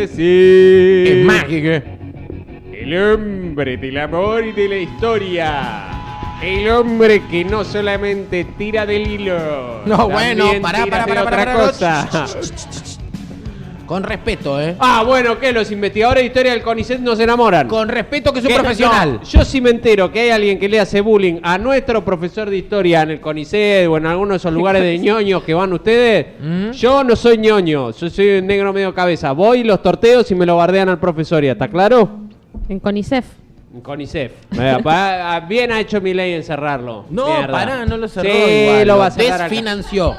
decir... Es mágica. El hombre del amor y de la historia. El hombre que no solamente tira del hilo. No, bueno, también pará. tira de otra cosa. Con respeto, ¿eh? Ah, bueno, ¿qué? Los investigadores de historia del CONICET no se enamoran. Con respeto que es un ¿Qué? profesional. No, yo sí me entero que hay alguien que le hace bullying a nuestro profesor de historia en el CONICET o en alguno de esos lugares de ñoños que van ustedes. Yo no soy ñoño, yo soy un negro medio cabeza. Voy, los torteos y me lo bardean al profesor, ¿está claro? En CONICEF. En CONICET. Bien ha hecho mi ley en cerrarlo. No, Mierda. pará, no lo cerró. Sí, igual. lo va a cerrar acá. Desfinanció.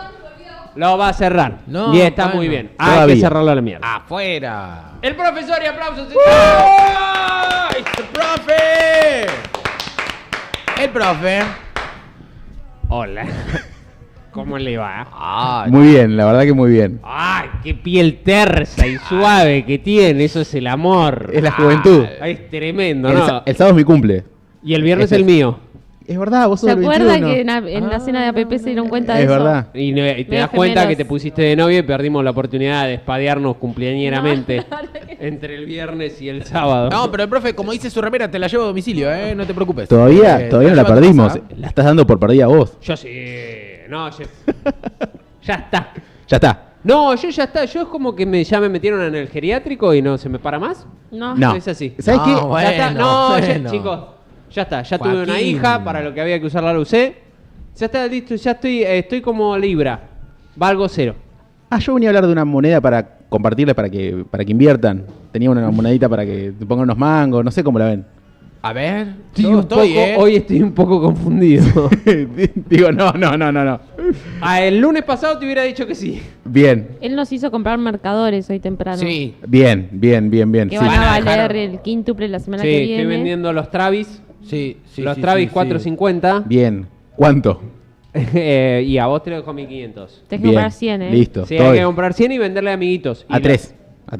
Lo va a cerrar. No, y está bueno. muy bien. Todavía. Hay que cerrarlo a la mierda. Afuera. El profesor y aplausos. ¡Ay, el profe! El profe. Hola. ¿Cómo le va? Ay, Muy bien, la verdad que muy bien. Ay, qué piel tersa y suave que tiene. Eso es el amor. Es la juventud. Ay, es tremendo, El, ¿no? el sábado es mi cumple. Y el viernes Ese el mío. Es verdad, vos sos ¿Se del acuerda 21. que en la cena de APP se dieron cuenta de Es eso? verdad. Y te Medio das cuenta gemelos. que te pusiste de novio y perdimos la oportunidad de espadearnos cumpleañeramente entre el viernes y el sábado. No, pero el profe, como dice su remera, te la llevo a domicilio, ¿eh? No te preocupes. Todavía no la llevo a tu perdimos. casa. La estás dando por perdida vos. Yo sí. No, ya está. Ya está. No, yo ya está. Yo es como que ya me metieron en el geriátrico y no se me para más. No. No. Es así. ¿Sabes No, qué? bueno. Ya está. No, ya, bueno. chicos. Ya está. Ya tuve una Joaquín. hija para lo que había que usar la usé. Ya está listo. Ya estoy como Libra. Valgo cero. Ah, yo venía a hablar de una moneda para compartirles para que inviertan. Tenía una monedita para que te pongan unos mangos, no sé cómo la ven. A ver, Hoy estoy un poco confundido. Digo, no. El lunes pasado te hubiera dicho que sí. Bien, Él nos hizo comprar marcadores hoy temprano. Sí. bien. Que Sí. van a Van a valer dejar- el quíntuple la semana Sí, que estoy viene. vendiendo los Travis. Sí, Los Travis 450. Bien. ¿Cuánto? Y a vos te lo dejo 1500. Tenés que Bien. comprar 100, ¿eh? Listo. Sí, todo hay que bien. comprar 100 y venderle a amiguitos. Y A tres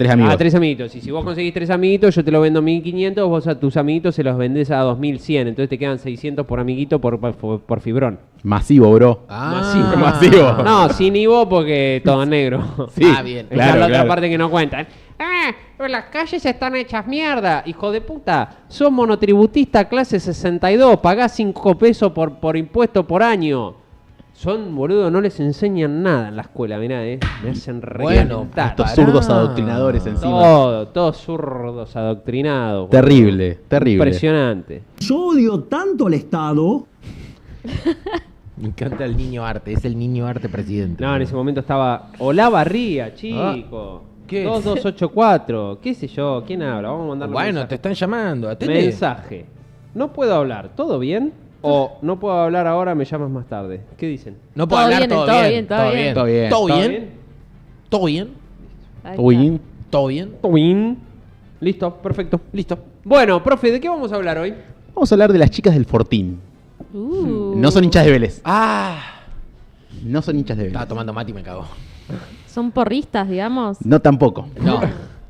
amigos. A 3 amiguitos. Y si vos conseguís 3 amiguitos, yo te lo vendo a 1500, vos a tus amiguitos se los vendés a 2100. Entonces te quedan 600 por amiguito por fibrón. Masivo, bro. Masivo. Masivo. No, sin Ivo porque todo negro. Sí. Ah, bien. Esa es la otra claro. parte que no cuentan. Las calles están hechas mierda. Hijo de puta, sos monotributista clase 62, pagás 5 pesos por impuesto por año. Son, boludo, no les enseñan nada en la escuela, mirá, me hacen Bueno, reventar. Estos Pará. zurdos adoctrinadores encima. Todos zurdos adoctrinados. boludo. Terrible. Impresionante. Yo odio tanto al Estado. Me encanta el niño arte, es el niño arte presidente. No, en ese momento estaba Olavarría, chico. ¿Qué? 2284, qué sé yo, ¿quién habla? Vamos a mandarle un Bueno, mensaje. te están llamando, atende. Mensaje. No puedo hablar, ¿todo bien? O no puedo hablar ahora, me llamas más tarde. ¿Qué dicen? No puedo Todo hablar, bien, todo todo bien, bien, todo todo bien. bien. Todo bien. ¿Todo ¿Todo bien? ¿Todo bien? Ahí Uy, está. ¿Todo bien? ¿Todo bien? Listo, perfecto, listo. Bueno, profe, ¿de qué vamos a hablar hoy? Vamos a hablar de las chicas del Fortín. No son hinchas de Vélez. Ah, No son hinchas de estaba Vélez. tomando mate y me cagó. Son porristas, digamos. No tampoco.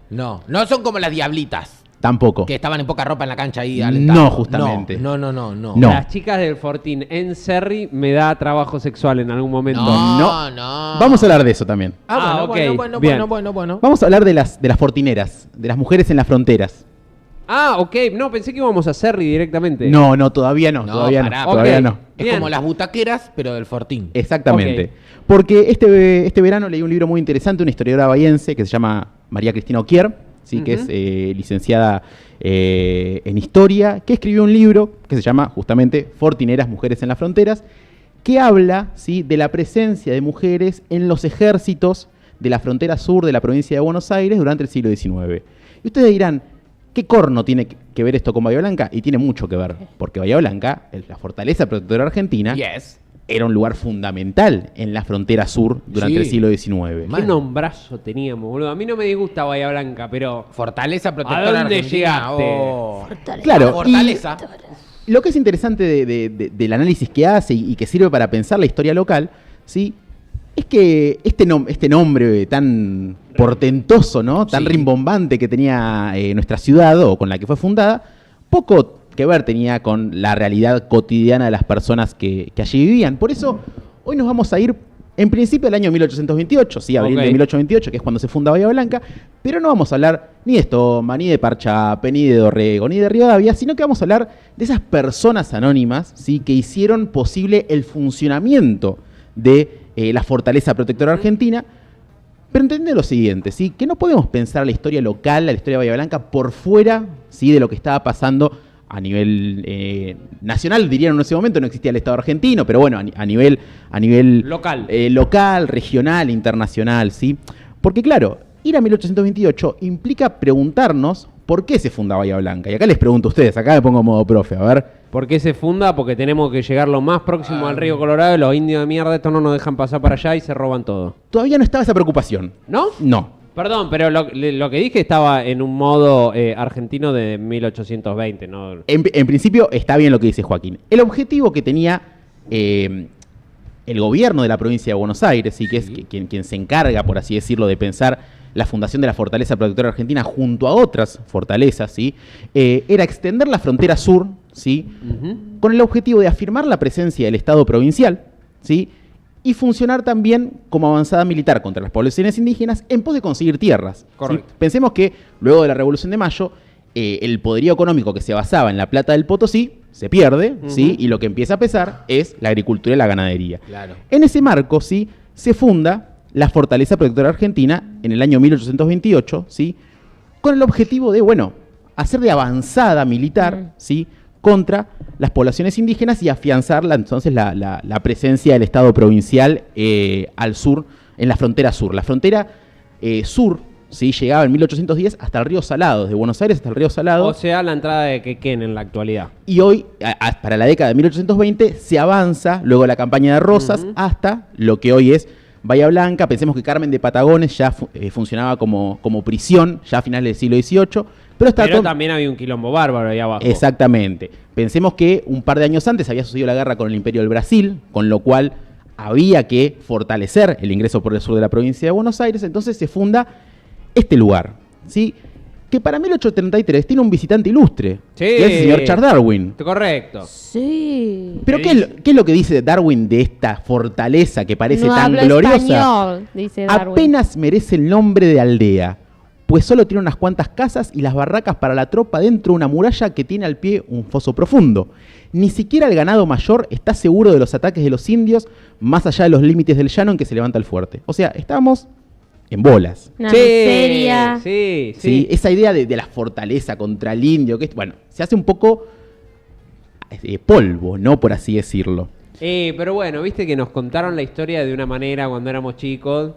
No son como las diablitas, Tampoco. que estaban en poca ropa en la cancha ahí No, alentando. justamente. No. No. Las chicas del Fortín en Serri me da trabajo sexual en algún momento. No. Vamos a hablar de eso también. Ah, ok, bien. bueno. Vamos a hablar de las fortineras, de las mujeres en las fronteras. Ah, ok, no, pensé que íbamos a Serri directamente. No, todavía no. No, Todavía pará, no. Todavía ok. no. Es Bien. como las butaqueras, pero del Fortín. Exactamente. Ok. Porque este verano leí un libro muy interesante, una historiadora bahiense que se llama María Cristina Oquier, ¿sí? Que es licenciada en historia, que escribió un libro que se llama justamente Fortineras, Mujeres en las Fronteras, que habla, ¿sí?, de la presencia de mujeres en los ejércitos de la frontera sur de la provincia de Buenos Aires durante el siglo XIX. Y ustedes dirán, ¿qué corno tiene que ver esto con Bahía Blanca? Y tiene mucho que ver, porque Bahía Blanca, la fortaleza protectora argentina, Yes. era un lugar fundamental en la frontera sur durante Sí. el siglo XIX. ¿Qué nombrazo teníamos, boludo? A mí no me disgusta Bahía Blanca, pero... Fortaleza protectora ¿A dónde argentina. llegaste? Oh. Claro, Fortaleza. y lo que es interesante del análisis que hace y que sirve para pensar la historia local, ¿sí?, es que este nombre tan portentoso, ¿no?, tan Sí. rimbombante que tenía nuestra ciudad o con la que fue fundada, poco que ver tenía con la realidad cotidiana de las personas que allí vivían. Por eso, hoy nos vamos a ir En principio el año 1828, sí, abril de 1828, que es cuando se funda Bahía Blanca, pero no vamos a hablar ni de Estoma, ni de Parchape, ni de Dorrego, ni de Rivadavia, sino que vamos a hablar de esas personas anónimas, ¿sí?, que hicieron posible el funcionamiento de la fortaleza protectora argentina, pero entendiendo lo siguiente, ¿sí?, que no podemos pensar la historia local, la historia de Bahía Blanca, por fuera, ¿sí?, de lo que estaba pasando a nivel nacional. Dirían en ese momento no existía el Estado argentino, pero bueno, a nivel local, local, regional, internacional, ¿sí? Porque claro, ir a 1828 implica preguntarnos por qué se funda Bahía Blanca. Y acá les pregunto a ustedes, acá me pongo modo profe, a ver. ¿Por qué se funda? Porque tenemos que llegar lo más próximo al río Colorado y los indios de mierda estos no nos dejan pasar para allá y se roban todo. Todavía no estaba esa preocupación. ¿No? No. Perdón, pero lo que dije estaba en un modo argentino de 1820, ¿no? En principio está bien lo que dice Joaquín. El objetivo que tenía el gobierno de la provincia de Buenos Aires, ¿sí?, que es quien se encarga, por así decirlo, de pensar la fundación de la Fortaleza Protectora Argentina junto a otras fortalezas, ¿sí?, era extender la frontera sur, ¿sí?, con el objetivo de afirmar la presencia del Estado provincial, ¿sí?, y funcionar también como avanzada militar contra las poblaciones indígenas en pos de conseguir tierras. Correcto. ¿Sí? Pensemos que luego de la Revolución de Mayo, el poderío económico que se basaba en la plata del Potosí se pierde, ¿sí?, y lo que empieza a pesar es la agricultura y la ganadería. Claro. En ese marco, ¿sí?, se funda la Fortaleza Protectora Argentina en el año 1828, ¿sí?, con el objetivo de, bueno, hacer de avanzada militar, ¿sí?, contra las poblaciones indígenas y afianzar entonces la presencia del Estado provincial al sur, en la frontera sur. La frontera sur, ¿sí?, llegaba en 1810 hasta el río Salado, desde Buenos Aires hasta el río Salado. O sea, la entrada de Quequén en la actualidad. Y hoy, para la década de 1820, se avanza, luego de la campaña de Rosas, hasta lo que hoy es Bahía Blanca. Pensemos que Carmen de Patagones ya funcionaba como prisión, ya a finales del siglo XVIII. Pero también había un quilombo bárbaro ahí abajo. Exactamente. Pensemos que un par de años antes había sucedido la guerra con el Imperio del Brasil, con lo cual había que fortalecer el ingreso por el sur de la provincia de Buenos Aires. Entonces se funda este lugar, ¿sí?, que para 1833 tiene un visitante ilustre, Sí. que es el señor Charles Darwin. Correcto. Sí. Pero ¿qué es lo que dice Darwin de esta fortaleza que parece No tan hablo gloriosa? español, dice Darwin. Apenas merece el nombre de aldea, pues solo tiene unas cuantas casas y las barracas para la tropa dentro de una muralla que tiene al pie un foso profundo. Ni siquiera el ganado mayor está seguro de los ataques de los indios más allá de los límites del llano en que se levanta el fuerte. O sea, estábamos en bolas. Una miseria. Sí, esa idea de la fortaleza contra el indio, que bueno, se hace un poco polvo, ¿no?, por así decirlo. Pero bueno, viste que nos contaron la historia de una manera cuando éramos chicos.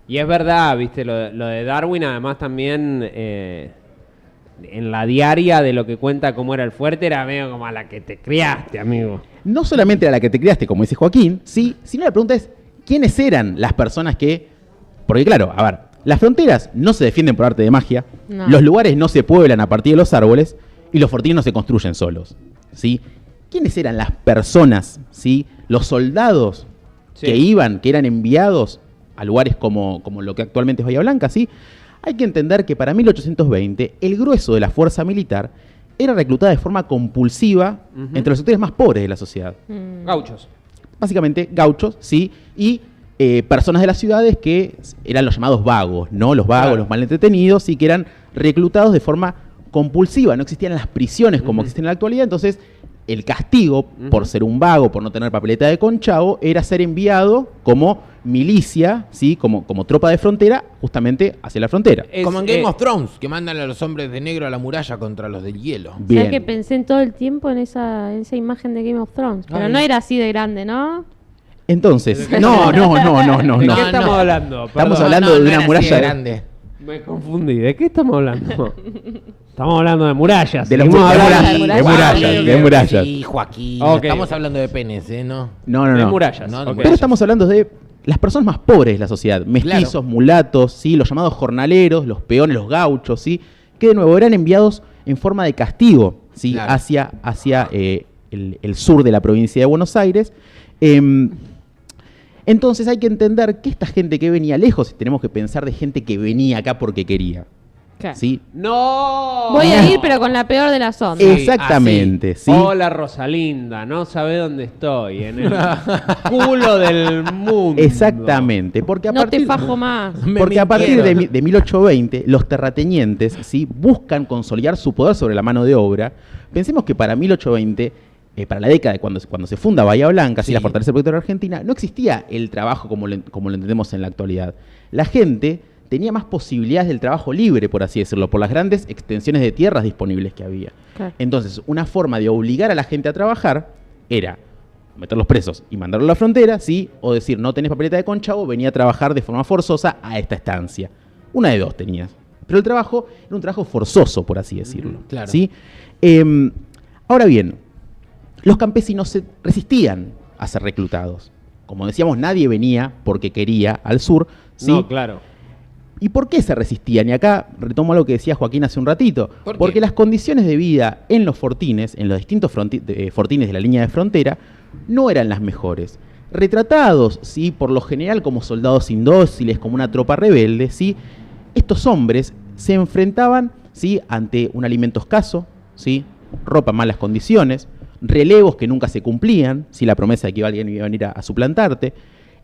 Y es verdad, viste, lo de Darwin, además también en la diaria de lo que cuenta cómo era el fuerte, era medio como a la que te criaste, amigo. No solamente a la que te criaste, como dice Joaquín, sí, sino la pregunta es, ¿quiénes eran las personas que...? Porque claro, a ver, las fronteras no se defienden por arte de magia, No. los lugares no se pueblan a partir de los árboles y los fortines no se construyen solos, ¿sí? ¿Quiénes eran las personas, sí, los soldados que eran enviados a lugares como lo que actualmente es Bahía Blanca, ¿sí? Hay que entender que para 1820 el grueso de la fuerza militar era reclutada de forma compulsiva entre los sectores más pobres de la sociedad. Gauchos. Básicamente gauchos, ¿sí? Y personas de las ciudades que eran los llamados vagos, ¿no? Los vagos, los mal entretenidos, y que eran reclutados de forma compulsiva. No existían las prisiones como existen en la actualidad, entonces el castigo por ser un vago, por no tener papeleta de conchavo, era ser enviado como milicia, ¿sí?, como tropa de frontera, justamente hacia la frontera. Como en Game of Thrones, que mandan a los hombres de negro a la muralla contra los del hielo. Bien. ¿Sabes que pensé en todo el tiempo en esa imagen de Game of Thrones? Pero no era así de grande, ¿no? Entonces, no. ¿De qué estamos hablando? Estamos Perdón. hablando de una era así muralla grande. Me confundí. ¿De qué estamos hablando? Estamos hablando de murallas. de las Seguimos murallas, hablando de murallas, de murallas. Sí, Joaquín. Ok. Estamos hablando de penes, ¿no? No. de murallas. No, ok. Pero estamos hablando de las personas más pobres de la sociedad, mestizos, Claro. mulatos, ¿sí?, los llamados jornaleros, los peones, los gauchos, ¿sí?, que de nuevo eran enviados en forma de castigo, ¿sí?, Claro. hacia el sur de la provincia de Buenos Aires. Entonces hay que entender que esta gente que venía lejos, tenemos que pensar de gente que venía acá porque quería, Claro. ¿sí? ¡No! Voy a ir, pero con la peor de las ondas. Exactamente, ¿sí? Hola Rosalinda, no sabe dónde estoy, en el culo del mundo. Exactamente, porque a No partir, te fajo más. porque a partir de 1820 los terratenientes, ¿sí?, buscan consolidar su poder sobre la mano de obra. Pensemos que para 1820, para la década de cuando se funda Bahía Blanca, ¿sí?, la fortaleza protectora argentina, no existía el trabajo como lo entendemos en la actualidad. La gente tenía más posibilidades del trabajo libre, por así decirlo, por las grandes extensiones de tierras disponibles que había. Claro. Entonces, una forma de obligar a la gente a trabajar era meterlos presos y mandarlos a la frontera, ¿sí? O decir, no tenés papeleta de conchavo, venía a trabajar de forma forzosa a esta estancia. Una de dos tenías. Pero el trabajo era un trabajo forzoso, por así decirlo. Claro. ¿Sí? Ahora bien, los campesinos se resistían a ser reclutados. Como decíamos, nadie venía porque quería al sur, ¿sí? No, claro. ¿Y por qué se resistían? Y acá retomo lo que decía Joaquín hace un ratito. ¿Por qué? Porque las condiciones de vida en los fortines, en los distintos fortines de la línea de frontera, no eran las mejores. Retratados, ¿sí?, por lo general como soldados indóciles, como una tropa rebelde, ¿sí?, estos hombres se enfrentaban, ¿sí?, ante un alimento escaso, ¿sí?, ropa en malas condiciones, relevos que nunca se cumplían, ¿sí?, la promesa de que alguien iba a venir a suplantarte,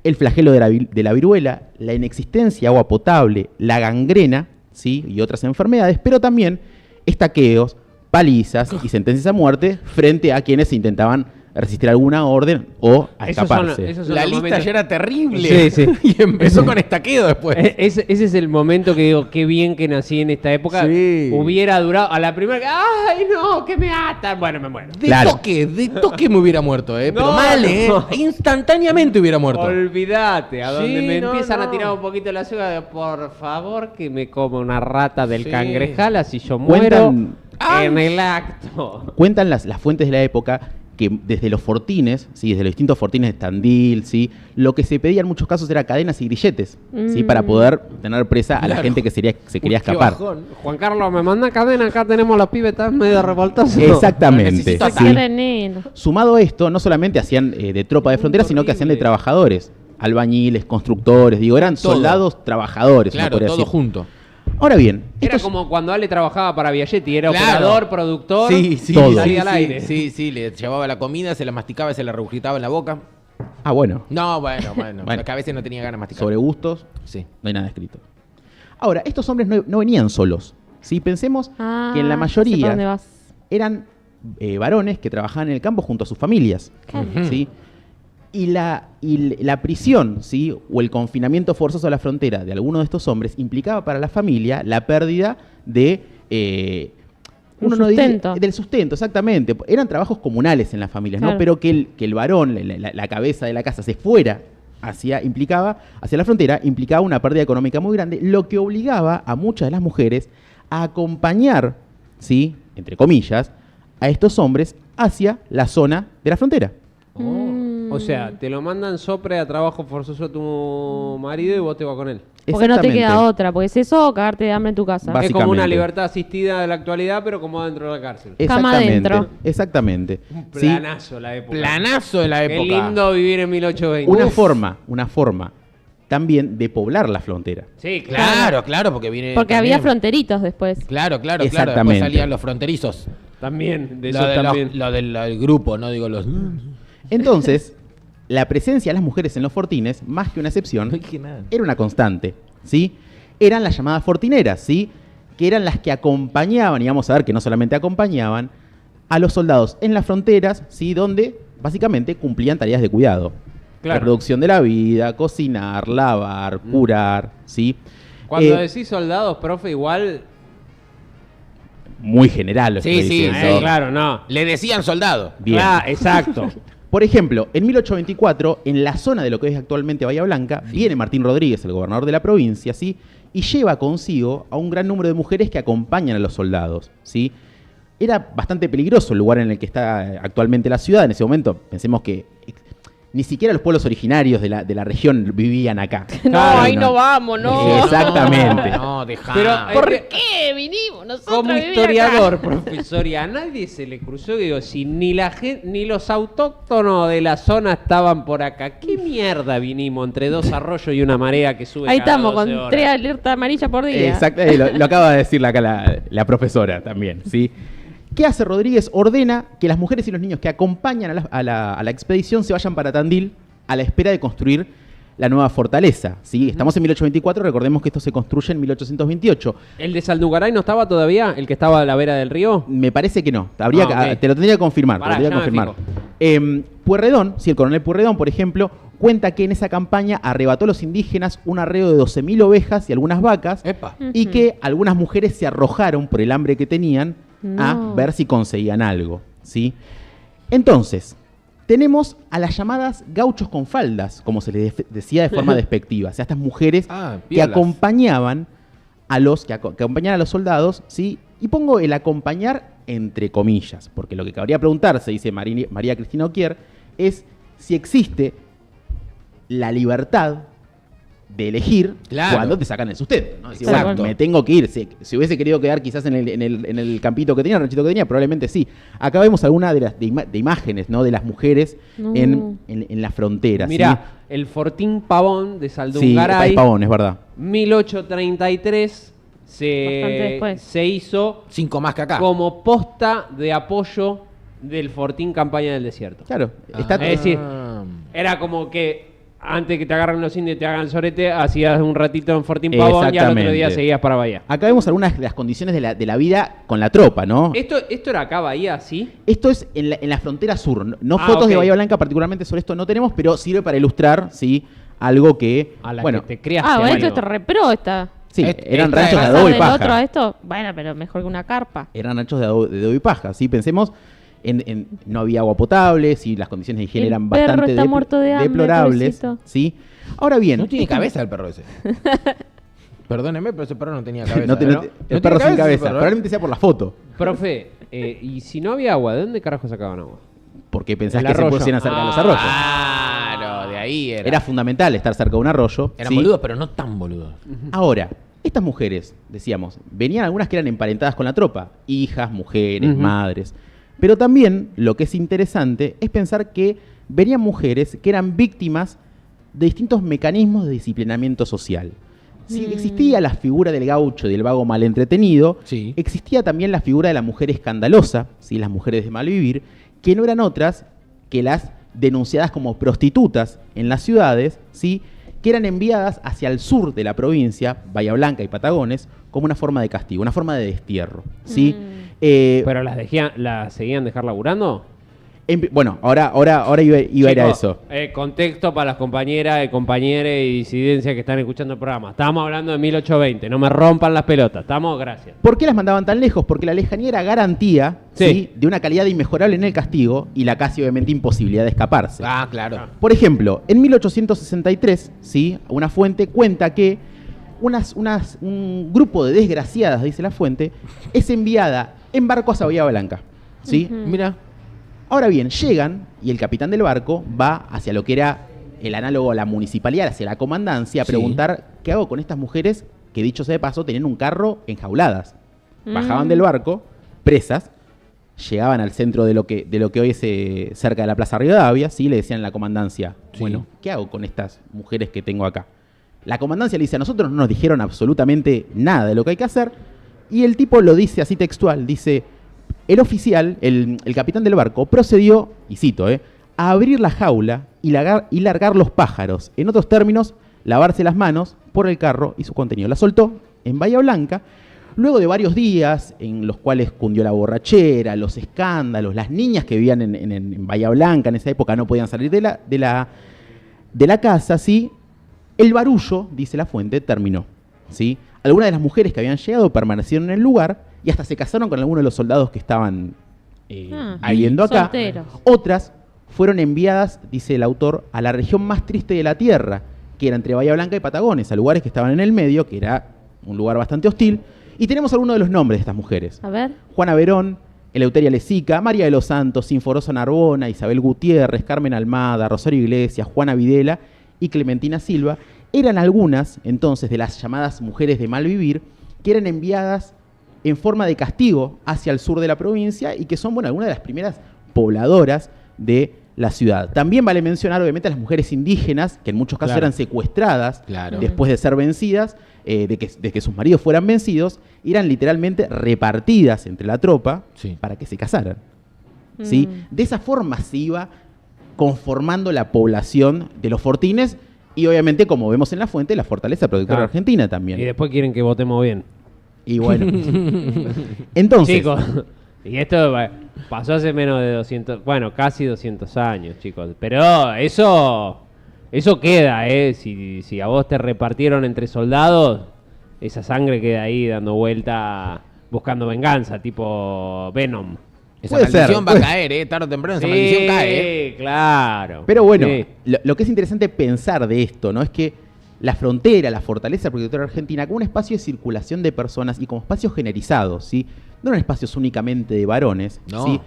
el flagelo de la viruela, la inexistencia de agua potable, la gangrena, ¿sí?, y otras enfermedades, pero también estaqueos, palizas y sentencias a muerte frente a quienes intentaban resistir alguna orden o a escaparse. Esos son La los lista momentos- ya era terrible. Sí, sí. Y empezó con estaqueo después. Ese es el momento que digo, qué bien que nací en esta época. Sí. Hubiera durado a la primera. ¡Ay, no! ¡Que me atan! Bueno, me muero. Claro. De toque me hubiera muerto, pero No, mal, no. Instantáneamente hubiera muerto. Olvídate, a donde Sí, me no, empiezan no. a tirar un poquito la soga de por favor que me coma una rata del Sí. cangrejal así yo muero Cuentan- en el acto. Cuentan las fuentes de la época que desde los fortines, ¿sí?, desde los distintos fortines de Tandil, ¿sí?, lo que se pedía en muchos casos era cadenas y grilletes, ¿sí?, para poder tener presa a la Claro. gente que se quería Qué escapar. bajón. Juan Carlos, me manda cadena, acá tenemos los pibes, están medio revoltosos. Exactamente. Necesito Se ¿sí? quiere neno. Sumado a esto, no solamente hacían de tropa de frontera, sino que hacían de horrible. trabajadores, albañiles, constructores, digo, eran Todo. soldados trabajadores. uno Claro, podría todo decir. junto. Ahora bien, Era estos- como cuando Ale trabajaba para Biaggetti, era Claro. operador, productor, todo. y salía al aire. Sí, le llevaba la comida, se la masticaba, se la regurgitaba en la boca. Ah, bueno, No, bueno. Bueno. Es que a veces no tenía ganas de masticar. sobre gustos, Sí. no hay nada escrito. Ahora, estos hombres no venían solos. ¿Sí? Pensemos que en la Ah, sé por dónde mayoría vas. eran varones que trabajaban en el campo junto a sus familias. Ujú. ¿Sí? Y la prisión, ¿sí?, o el confinamiento forzoso a la frontera de alguno de estos hombres implicaba para la familia la pérdida de Un no diría- sustento. del sustento, exactamente. Eran trabajos comunales en las familias, ¿no? Claro. Pero que el varón, la cabeza de la casa, se fuera hacia la frontera, implicaba una pérdida económica muy grande, lo que obligaba a muchas de las mujeres a acompañar, ¿sí?, entre comillas, a estos hombres hacia la zona de la frontera. O sea, te lo mandan sopre a trabajo forzoso a tu marido y vos te vas con él. Porque no te Exactamente. queda otra, porque es eso o cagarte de hambre en tu casa. Va- Es como una Básicamente. libertad asistida de la actualidad, pero como dentro de la cárcel. Cama Exactamente. adentro. Exactamente. Un ¿Sí? planazo la época. Planazo de la Qué época. lindo vivir en 1820. Una forma también de poblar la frontera. Sí, claro. Claro, porque viene. Porque también- había fronteritos después. Claro. Después Exactamente. salían los fronterizos. También, de Lo, eso de también. lo del grupo, no digo los. Entonces, la presencia de las mujeres en los fortines, más que una excepción, No dije nada. era una constante, ¿sí? Eran las llamadas fortineras, ¿sí?, que eran las que acompañaban, y vamos a ver que no solamente acompañaban, a los soldados en las fronteras, ¿sí?, donde básicamente cumplían tareas de cuidado. Claro. Reproducción de la vida, cocinar, lavar, curar, ¿sí? Cuando Eh, decís soldados, profe, igual. Muy general lo Sí, estoy sí, diciendo. Claro, no. Le decían soldado. Bien. Claro, exacto. Por ejemplo, en 1824, en la zona de lo que es actualmente Bahía Blanca, viene Martín Rodríguez, el gobernador de la provincia, ¿sí?, y lleva consigo a un gran número de mujeres que acompañan a los soldados, ¿sí? Era bastante peligroso el lugar en el que está actualmente la ciudad. En ese momento, pensemos que ni siquiera los pueblos originarios de la región vivían acá. No, Claro, ahí no vamos, no. Exactamente. No, dejá. Pero, ¿Por qué vinimos nosotros como a vivir historiador, acá? profesor, y a nadie se le cruzó, digo, si ni la gente, ni los autóctonos de la zona estaban por acá, ¿qué mierda vinimos entre dos arroyos y una marea que sube Ahí cada estamos, 12 con horas? 3 alertas amarillas por día. Exacto, lo acaba de decir acá la profesora también, ¿sí? ¿Qué hace Rodríguez? Ordena que las mujeres y los niños que acompañan a la expedición se vayan para Tandil a la espera de construir la nueva fortaleza, ¿sí? Estamos en 1824, recordemos que esto se construye en 1828. ¿El de Saldugaray no estaba todavía? ¿El que estaba a la vera del río? Me parece que no. Ok. Te lo tendría que confirmar. Pará, te lo tendría que ya me confirmar. Pueyrredón, sí, el coronel Pueyrredón, por ejemplo, cuenta que en esa campaña arrebató a los indígenas un arreo de 12.000 ovejas y algunas vacas, Epa. y que algunas mujeres se arrojaron por el hambre que tenían a No. ver si conseguían algo, ¿sí? Entonces, tenemos a las llamadas gauchos con faldas, como se les decía de forma despectiva, o sea, estas mujeres que piolas. acompañaban a los que acompañaban a los soldados, ¿sí? Y pongo el acompañar entre comillas, porque lo que cabría preguntarse, dice María Cristina Oquier, es si existe la libertad de elegir Claro. cuando te sacan el sustento, ¿no? Decir, Exacto. bueno, me tengo que ir. Si hubiese querido quedar quizás en el campito que tenía, el ranchito que tenía, probablemente sí. Acá vemos algunas de imágenes, ¿no? De las mujeres No. en la frontera. Mirá, el Fortín Pavón de ¿sí? Sí, Saldugaray, es Pavón, es verdad. 1833, Bastante después. se hizo 5 más que acá. como posta de apoyo del Fortín Campaña del Desierto. Claro, está Es decir, era como que antes que te agarren los indios y te hagan el sorete, hacías un ratito en Fortín Pavón y al otro día Exactamente. seguías para Bahía. Acá vemos algunas de las condiciones de la vida con la tropa, ¿no? ¿Esto era acá Bahía, sí? Esto es en la frontera sur. No Ah, fotos de ok. Bahía Blanca particularmente sobre esto no tenemos, pero sirve para ilustrar, ¿sí? Algo que, A la bueno, que te criaste. Ah, bueno, amigo. esto es repro esta. sí, eran esta ranchos de es- adobe y del otro a paja. esto, bueno, pero mejor que una carpa. Eran ranchos de adobe y paja, ¿sí? Pensemos, no había agua potable, ¿sí? Las condiciones de higiene El eran perro bastante está muerto de hambre, deplorables, pobrecito. ¿sí? Ahora bien, No tiene esto- cabeza el perro ese. Perdóneme, pero ese perro no tenía cabeza. no te- no ¿no? te- No el tiene perro sin ese cabeza, perro, ¿eh? probablemente sea por la foto. Profe, y si no había agua, ¿de dónde carajo sacaban agua? Porque pensás El que se arroyo. pusieran cerca de los arroyos. Claro, de ahí era. Era fundamental estar cerca de un arroyo. Eran ¿sí? boludos, pero no tan boludos. Ahora, estas mujeres, decíamos, venían algunas que eran emparentadas con la tropa, hijas, mujeres, Ujú. madres. Pero también lo que es interesante es pensar que venían mujeres que eran víctimas de distintos mecanismos de disciplinamiento social. Si existía la figura del gaucho y del vago mal entretenido, Sí. existía también la figura de la mujer escandalosa, ¿sí? Las mujeres de mal vivir, que no eran otras que las denunciadas como prostitutas en las ciudades, ¿sí? Que eran enviadas hacia el sur de la provincia, Bahía Blanca y Patagones, como una forma de castigo, una forma de destierro, ¿sí? ¿Pero las seguían dejar laburando? Bueno, ahora iba a ir a Chicos, eso. Contexto para las compañeras, compañeros y disidencias que están escuchando el programa. Estamos hablando de 1820, no me rompan las pelotas. Estamos, gracias. ¿Por qué las mandaban tan lejos? Porque la lejanía era garantía, Sí. ¿sí? De una calidad inmejorable en el castigo y la casi obviamente imposibilidad de escaparse. Ah, claro. Por ejemplo, en 1863, ¿sí? Una fuente cuenta que un grupo de desgraciadas, dice la fuente, es enviada en barco hacia Bahía Blanca, ¿sí? Mira. Ahora bien, llegan y el capitán del barco va hacia lo que era el análogo a la municipalidad, hacia la comandancia, a Sí. preguntar qué hago con estas mujeres que, dicho sea de paso, tenían un carro enjauladas. Bajaban del barco, presas, llegaban al centro de lo que hoy es cerca de la Plaza Rivadavia, ¿sí? Le decían a la comandancia, Sí. bueno, ¿qué hago con estas mujeres que tengo acá? La comandancia le dice, a nosotros no nos dijeron absolutamente nada de lo que hay que hacer, y el tipo lo dice así textual, dice, el oficial, el capitán del barco, procedió, y cito, a abrir la jaula y largar los pájaros. En otros términos, lavarse las manos por el carro y su contenido. La soltó en Bahía Blanca. Luego de varios días en los cuales cundió la borrachera, los escándalos, las niñas que vivían en Bahía Blanca en esa época no podían salir de la casa, ¿sí? El barullo, dice la fuente, terminó, ¿sí? Algunas de las mujeres que habían llegado permanecieron en el lugar y hasta se casaron con algunos de los soldados que estaban viviendo acá. Solteros. Otras fueron enviadas, dice el autor, a la región más triste de la tierra, que era entre Bahía Blanca y Patagones, a lugares que estaban en el medio, que era un lugar bastante hostil. Y tenemos algunos de los nombres de estas mujeres. A ver. Juana Verón, Eleuteria Lezica, María de los Santos, Sinforosa Narbona, Isabel Gutiérrez, Carmen Almada, Rosario Iglesias, Juana Videla y Clementina Silva, eran algunas entonces de las llamadas mujeres de mal vivir que eran enviadas en forma de castigo hacia el sur de la provincia y que son, bueno, algunas de las primeras pobladoras de la ciudad. También vale mencionar, obviamente, a las mujeres indígenas, que en muchos casos eran secuestradas después de ser vencidas, de que sus maridos fueran vencidos, eran literalmente repartidas entre la tropa para que se casaran. ¿Sí? De esa forma se iba conformando la población de los fortines y, obviamente, como vemos en la fuente, la fortaleza productora argentina también. Y después quieren que votemos bien. Y bueno. Entonces... Chicos, y esto pasó hace menos de 200, bueno, casi 200 años, chicos. Pero eso queda, ¿eh? Si a vos te repartieron entre soldados, esa sangre queda ahí dando vuelta, buscando venganza, tipo Venom. Esa maldición va a caer, tarde o temprano esa maldición cae. Sí, claro. Pero bueno, lo que es interesante pensar de esto, ¿no? Es que la frontera, la fortaleza protectora argentina, como un espacio de circulación de personas y como espacios generizados, ¿sí? No eran espacios únicamente de varones, ¿sí?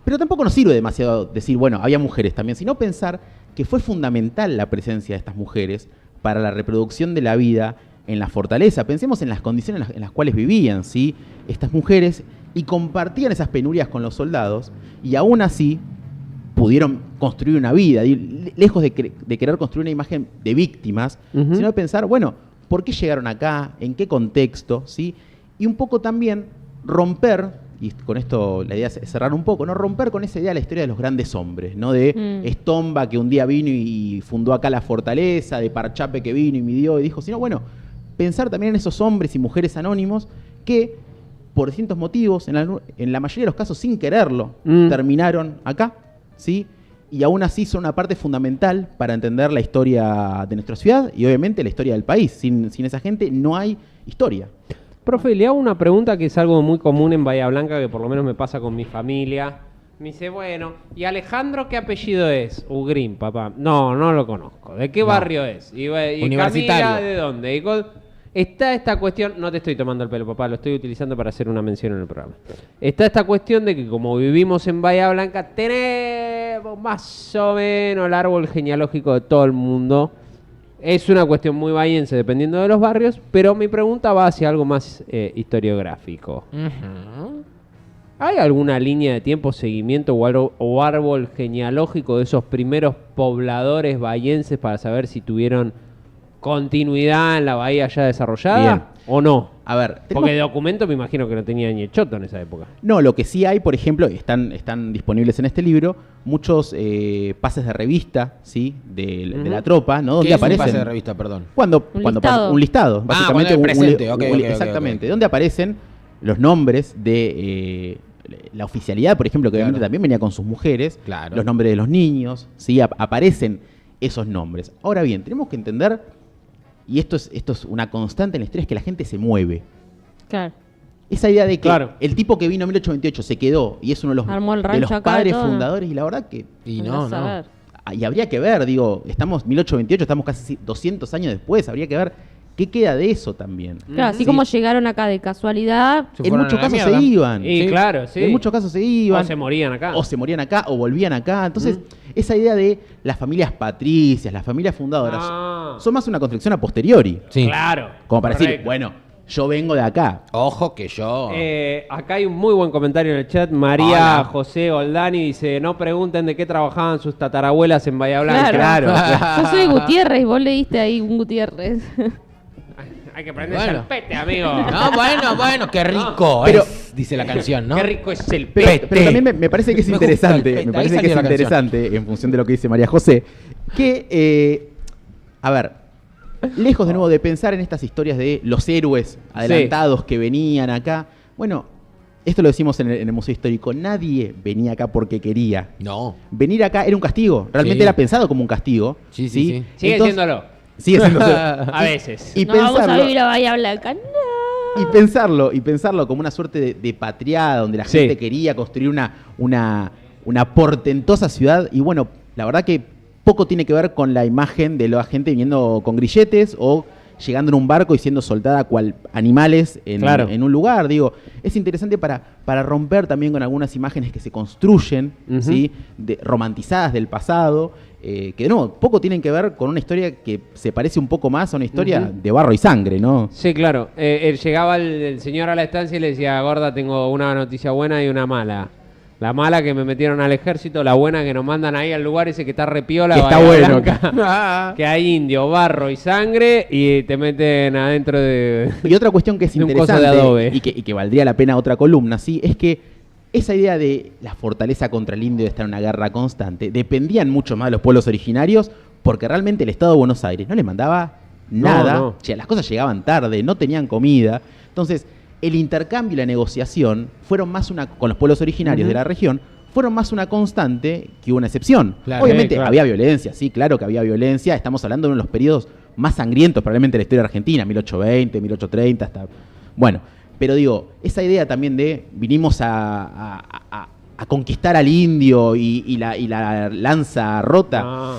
Pero tampoco nos sirve demasiado decir, bueno, había mujeres también, sino pensar que fue fundamental la presencia de estas mujeres para la reproducción de la vida en la fortaleza. Pensemos en las condiciones en las cuales vivían, ¿sí? Estas mujeres y compartían esas penurias con los soldados y aún así pudieron construir una vida, lejos de querer construir una imagen de víctimas, sino de pensar, bueno, ¿por qué llegaron acá? ¿En qué contexto? ¿Sí? Y un poco también romper, y con esto la idea es cerrar un poco, ¿no? Romper con esa idea de la historia de los grandes hombres, ¿no? De Estomba que un día vino y fundó acá la fortaleza, de Parchape que vino y midió y dijo, sino bueno, pensar también en esos hombres y mujeres anónimos que por distintos motivos, en la mayoría de los casos sin quererlo, terminaron acá, ¿sí? Y aún así son una parte fundamental para entender la historia de nuestra ciudad y obviamente la historia del país. Sin esa gente no hay historia. Profe, le hago una pregunta que es algo muy común en Bahía Blanca, que por lo menos me pasa con mi familia. Me dice, bueno, ¿y Alejandro qué apellido es? Ugrín, papá. No lo conozco. ¿De qué barrio es? Y Universitario. Camila, ¿de dónde? Está esta cuestión, no te estoy tomando el pelo, papá, lo estoy utilizando para hacer una mención en el programa. Está esta cuestión de que como vivimos en Bahía Blanca, tenemos más o menos el árbol genealógico de todo el mundo. Es una cuestión muy bahiense dependiendo de los barrios, pero mi pregunta va hacia algo más historiográfico. ¿Hay alguna línea de tiempo, seguimiento o árbol genealógico de esos primeros pobladores bahienses para saber si tuvieron continuidad en la bahía ya desarrollada? Bien. ¿O no? A ver, porque de documento me imagino que no tenía ni el choto en esa época. No, lo que sí hay, por ejemplo, están disponibles en este libro muchos pases de revista, ¿sí? De la tropa, ¿no? Donde ¿Qué es aparecen. un pase de revista, perdón? Un listado, básicamente. Bueno, presente, exactamente. Okay. Donde aparecen los nombres de la oficialidad, por ejemplo, que obviamente también venía con sus mujeres, los nombres de los niños, ¿sí? Aparecen esos nombres. Ahora bien, tenemos que entender, y esto es una constante en la historia, es que la gente se mueve. Claro. Esa idea de que el tipo que vino en 1828 se quedó y es uno de los padres fundadores, y la verdad que... Y y habría que ver, digo, estamos 1828, estamos casi 200 años después, habría que ver qué queda de eso también. Claro, así como llegaron acá de casualidad. En muchos casos se iban. Y claro, sí. En muchos casos se iban. O se morían acá. O volvían acá. Entonces, esa idea de las familias patricias, las familias fundadoras, son más una construcción a posteriori. Sí. Claro. Como para decir, bueno, yo vengo de acá. Ojo que yo... acá hay un muy buen comentario en el chat. María José Oldani dice, no pregunten de qué trabajaban sus tatarabuelas en Bahía Blanca. Claro. Yo soy Gutiérrez y vos leíste ahí un Gutiérrez. Hay que prenderse el pete, amigo. No, bueno, qué rico dice la canción, ¿no? Qué rico es el pete. Pero también me parece que es interesante, en función de lo que dice María José, que, a ver, lejos de nuevo de pensar en estas historias de los héroes adelantados que venían acá, bueno, esto lo decimos en el Museo Histórico, nadie venía acá porque quería. No. Venir acá era un castigo, realmente era pensado como un castigo. Sí. Sigue siéndolo. Sigue siendo a veces. Y vamos a vivir a Bahía Blanca. No. Y pensarlo como una suerte de patriada donde la gente quería construir una portentosa ciudad. Y bueno, la verdad que poco tiene que ver con la imagen de la gente viniendo con grilletes o llegando en un barco y siendo soltada cual animales Claro. en un lugar. Digo, es interesante para romper también con algunas imágenes que se construyen, Ujú. ¿sí? Romantizadas del pasado, que no, poco tienen que ver con una historia que se parece un poco más a una historia Ujú. de barro y sangre, ¿no? Sí, claro. Llegaba el señor a la estancia y le decía, gorda, tengo una noticia buena y una mala. La mala que me metieron al ejército, la buena que nos mandan ahí al lugar ese que está repiola, Que está Bahía bueno. Blanca, que hay indio, barro y sangre y te meten adentro de... Y otra cuestión que es De un coso de interesante adobe. y que valdría la pena otra columna, ¿sí? Es que esa idea de la fortaleza contra el indio de estar en una guerra constante dependían mucho más de los pueblos originarios porque realmente el Estado de Buenos Aires no les mandaba nada. No. Las cosas llegaban tarde, no tenían comida. Entonces, el intercambio y la negociación fueron más con los pueblos originarios Ujú. de la región, fueron más una constante que una excepción. Claro. Obviamente claro. había violencia, sí, claro que había violencia. Estamos hablando de uno de los periodos más sangrientos probablemente de la historia argentina, 1820, 1830, hasta... Bueno, pero digo, esa idea también de vinimos a conquistar al indio y la lanza rota. Ah.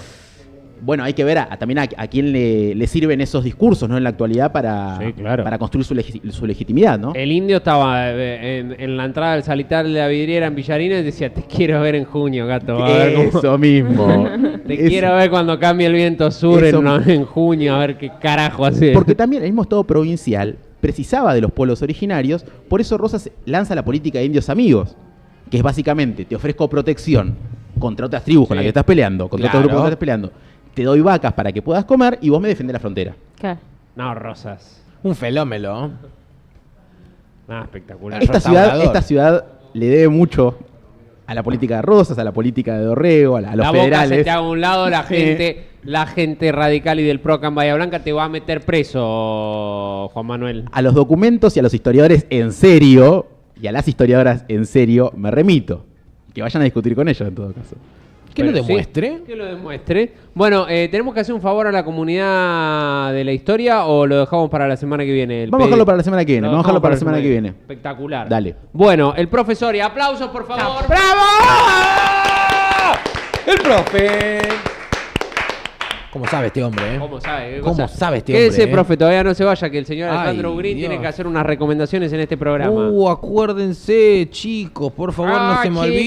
Bueno, hay que ver también a quién le sirven esos discursos, ¿no? En la actualidad para, Sí, claro. para construir su legitimidad, ¿no? El indio estaba en la entrada del salitar de la vidriera en Villarino y decía, te quiero ver en junio, gato. A ver cómo- Eso mismo. Te Eso. quiero ver cuando cambie el viento sur Eso. en junio, a ver qué carajo hace. Porque también el mismo Estado provincial precisaba de los pueblos originarios, por eso Rosas lanza la política de indios amigos, que es básicamente, te ofrezco protección contra otras tribus con Sí. las que estás peleando, contra Claro. otros grupos que estás peleando, te doy vacas para que puedas comer y vos me defendés la frontera. Claro. No, Rosas. Un fenómeno. Nada, espectacular. Restaurador. Esta ciudad le debe mucho a la política de Rosas, a la política de Dorrego, a los La boca se federales. te haga a un lado, la gente radical y del PRO acá en Bahía Blanca te va a meter preso, Juan Manuel. A los documentos y a los historiadores en serio, y a las historiadoras en serio, me remito. Que vayan a discutir con ellos en todo caso. Que lo Pero sí, demuestre. que lo demuestre. Bueno, ¿tenemos que hacer un favor a la comunidad de la historia o lo dejamos para la semana que viene? Vamos a dejarlo para la semana que viene. Lo Vamos a dejarlo dejamos para la semana que viene. Espectacular. Dale. Bueno, el profesor, y aplausos por favor. ¡Bravo! El profe. ¿Cómo sabe este hombre, ¿Cómo sabe? ¿Qué ¿Cómo cosa? sabe este Quédese, hombre, profe, todavía no se vaya, que el señor Ay, Alejandro Green Dios. tiene que hacer unas recomendaciones en este programa. Acuérdense, chicos, por favor, no se me chicos. olviden.